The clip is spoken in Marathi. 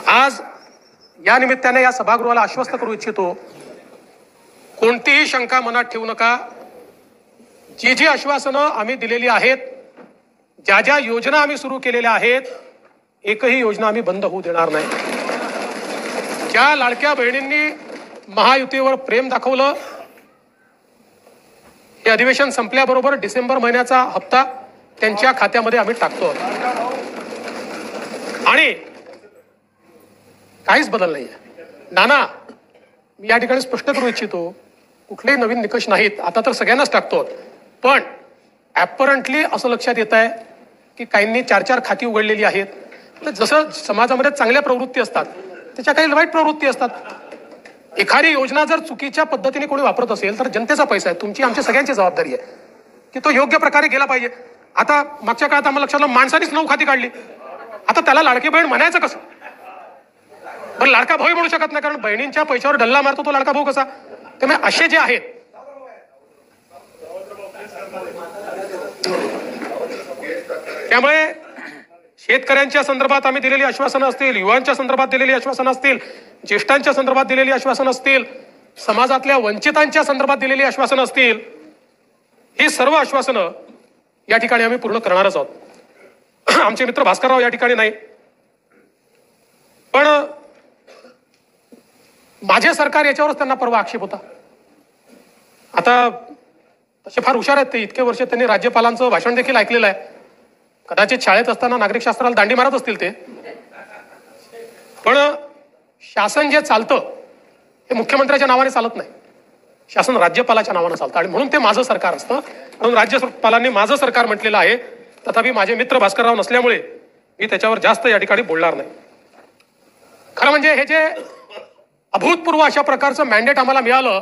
आज या निमित्ताने या सभागृहाला आश्वस्त करू इच्छितो, कोणतीही शंका मनात ठेवू नका। जी जी आश्वासनं आम्ही दिलेली आहेत, ज्या ज्या योजना आम्ही सुरू केलेल्या आहेत, एकही योजना आम्ही बंद होऊ देणार नाही। ज्या लाडक्या बहिणींनी महायुतीवर प्रेम दाखवलं, हे अधिवेशन संपल्याबरोबर डिसेंबर महिन्याचा हप्ता त्यांच्या खात्यामध्ये आम्ही टाकतो आणि काहीच बदल नाहीये। नाना, मी या ठिकाणी स्पष्ट करू इच्छितो, कुठलेही नवीन निकष नाहीत, आता तर सगळ्यांनाच टाकतो, पण ॲपरंटली असं लक्षात येत आहे की काहींनी 4-4 खाती उघडलेली आहेत। तर जसं समाजामध्ये चांगल्या प्रवृत्ती असतात, त्याच्या काही वाईट प्रवृत्ती असतात। एखादी योजना जर चुकीच्या पद्धतीने कोणी वापरत असेल तर जनतेचा पैसा आहे, तुमची आमची सगळ्यांची जबाबदारी आहे की तो योग्य प्रकारे गेला पाहिजे। आता मागच्या काळात आम्हाला लक्षात आलं, माणसानेच 9 खाती काढली, आता त्याला लाडकी बहीण म्हणायचं कसं? पण लाडका भाऊ म्हणू शकत नाही, कारण बहिणींच्या पैशावर डल्ला मारतो तो लाडका भाऊ कसा? त्यामुळे असे जे आहेत, त्यामुळे शेतकऱ्यांच्या संदर्भात आम्ही दिलेली आश्वासनं असतील, युवांच्या संदर्भात दिलेली आश्वासनं असतील, ज्येष्ठांच्या संदर्भात दिलेली आश्वासनं असतील, समाजातल्या वंचितांच्या संदर्भात दिलेली आश्वासनं असतील, ही सर्व आश्वासनं या ठिकाणी आम्ही पूर्ण करणारच आहोत। आमचे मित्र भास्करराव या ठिकाणी नाही, पण माझे सरकार याच्यावरच त्यांना परवा आक्षेप होता। आता तसे फार हुशार आहेत ते, इतके वर्ष त्यांनी राज्यपालांचं भाषण देखील ऐकलेलं आहे, कदाचित शाळेत असताना नागरिक शास्त्राला दांडी मारत असतील ते, पण शासन जे चालतं हे मुख्यमंत्र्याच्या नावाने चालत नाही, शासन राज्यपालाच्या नावाने चालतं आणि म्हणून ते माझं सरकार असतं। म्हणून राज्यपालांनी माझं सरकार म्हटलेलं आहे, तथापि माझे मित्र भास्करराव नसल्यामुळे मी त्याच्यावर जास्त या ठिकाणी बोलणार नाही। खरं म्हणजे हे जे अभूतपूर्व अशा प्रकारचं मॅन्डेट आम्हाला मिळालं,